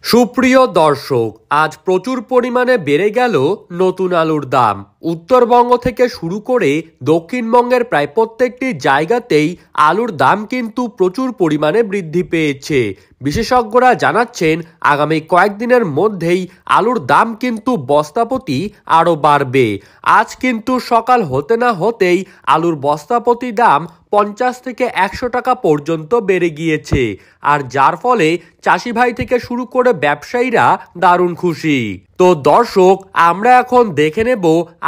সুপ্রিয় দর্শক, আজ প্রচুর পরিমাণে বেড়ে গেল নতুন আলুর দাম। উত্তরবঙ্গ থেকে শুরু করে দক্ষিণবঙ্গের প্রায় প্রত্যেকটি জায়গাতেই আলুর দাম কিন্তু প্রচুর পরিমাণে বৃদ্ধি পেয়েছে। বিশেষজ্ঞরা জানাচ্ছেন আগামী কয়েকদিনের মধ্যেই আলুর দাম কিন্তু বস্তাপ্রতি আরও বাড়বে। আজ কিন্তু সকাল হতে না হতেই আলুর বস্তাপ্রতি দাম 50 থেকে 100 টাকা পর্যন্ত বেড়ে গিয়েছে, আর যার ফলে চাষি ভাই থেকে শুরু করে ব্যবসায়ীরা দারুণ খুশি। তো দর্শক, আমরা এখন দেখে নেব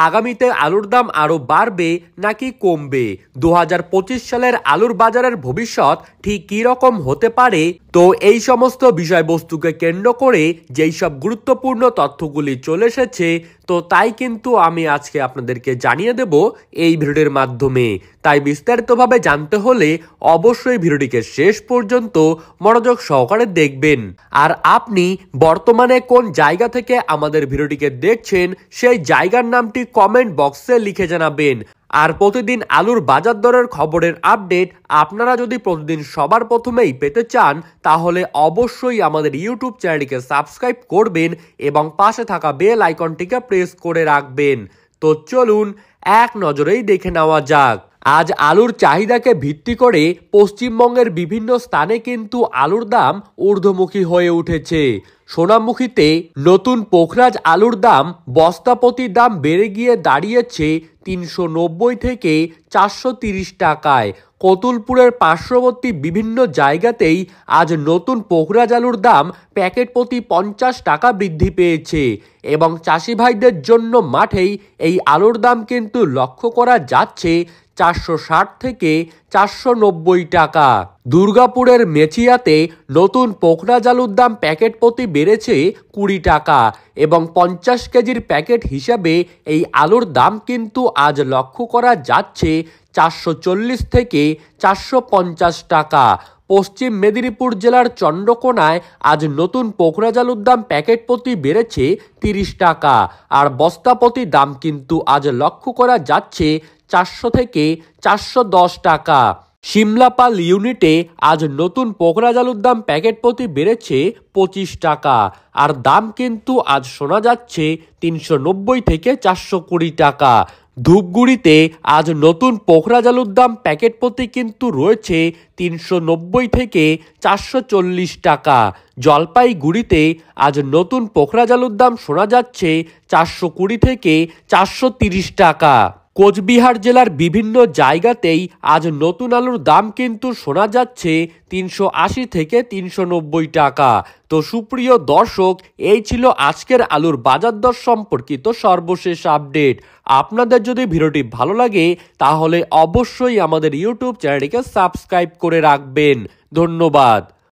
আগামীতে আলুর দাম আরো বাড়বে নাকি কমবে। 2025 সালের আলুর বাজারের ভবিষ্যৎ ঠিক কি রকম হতে পারে। তো এই সমস্ত বিষয়বস্তুকে কেন্দ্র করে যেই সব গুরুত্বপূর্ণ তথ্যগুলি চলে এসেছে, তো তাই কিন্তু আমি আজকে আপনাদেরকে জানিয়ে দেব এই ভিডিওর মাধ্যমে। তাই বিস্তারিতভাবে জানতে হলে অবশ্যই ভিডিওটিকে শেষ পর্যন্ত মনোযোগ সহকারে দেখবেন। আর আপনি বর্তমানে কোন জায়গা থেকে আমাদের ভিডিওটিকে দেখছেন সেই জায়গার নামটি কমেন্ট বক্সে লিখে জানাবেন। আর প্রতিদিন আলুর বাজার দরের খবরের আপডেট আপনারা যদি প্রতিদিন সবার প্রথমেই পেতে চান, তাহলে অবশ্যই আমাদের ইউটিউব চ্যানেলটিকে সাবস্ক্রাইব করবেন এবং পাশে থাকা বেল আইকনটিকে প্রেস করে রাখবেন। তো চলুন এক নজরেই দেখে নেওয়া যাক। আজ আলুর চাহিদাকে ভিত্তি করে পশ্চিমবঙ্গের বিভিন্ন স্থানে কিন্তু আলুর দাম ঊর্ধ্বমুখী হয়ে উঠেছে। সোনামুখীতে নতুন পোখরাজ আলুর দাম বস্তাপ্রতি দাম বেড়ে গিয়ে দাঁড়িয়েছে 390 থেকে 430 টাকায়। কতুলপুরের পার্শ্ববর্তী বিভিন্ন জায়গাতেই আজ নতুন পোখরাজ আলুর দাম প্যাকেট প্রতি 50 টাকা বৃদ্ধি পেয়েছে এবং চাষি ভাইদের জন্য মাঠেই এই আলুর দাম কিন্তু লক্ষ্য করা যাচ্ছে 460 থেকে 490 টাকা। দুর্গাপুরের মেচিয়াতে নতুন পোখরাজ আলুর দাম প্যাকেট প্রতি বেড়েছে 20 টাকা এবং 50 কেজির প্যাকেট হিসাবে এই আলুর দাম কিন্তু আজ লক্ষ্য করা যাচ্ছে 440 থেকে 450 টাকা। পশ্চিম মেদিনীপুর জেলার চন্দ্রকোনায় আজ নতুন পোখরাজ আলুর দাম প্যাকেট প্রতি বেড়েছে 30 টাকা, আর বস্তাপ্রতি দাম কিন্তু আজ লক্ষ্য করা যাচ্ছে 400 থেকে 410 টাকা। সিমলাপাল ইউনিটে আজ নতুন পোখরাজ আলুর দাম প্যাকেট প্রতি বেড়েছে 25 টাকা, আর দাম কিন্তু আজ শোনা যাচ্ছে 390 থেকে 420 টাকা। ধূপগুড়িতে আজ নতুন পোখরাজ আলুর দাম প্যাকেট প্রতি কিন্তু রয়েছে 390 থেকে 440 টাকা। জলপাইগুড়িতে আজ নতুন পোখরাজ আলুর দাম শোনা যাচ্ছে 420 থেকে 430 টাকা। কোচবিহার জেলার বিভিন্ন জায়গাতেই আজ নতুন আলুর দাম কিন্তু শোনা যাচ্ছে 380 থেকে 390 টাকা। তো সুপ্রিয় দর্শক, এই ছিল আজকের আলুর বাজার দর সম্পর্কিত সর্বশেষ আপডেট। আপনাদের যদি ভিডিওটি ভালো লাগে তাহলে অবশ্যই আমাদের ইউটিউব চ্যানেলটিকে সাবস্ক্রাইব করে রাখবেন। ধন্যবাদ।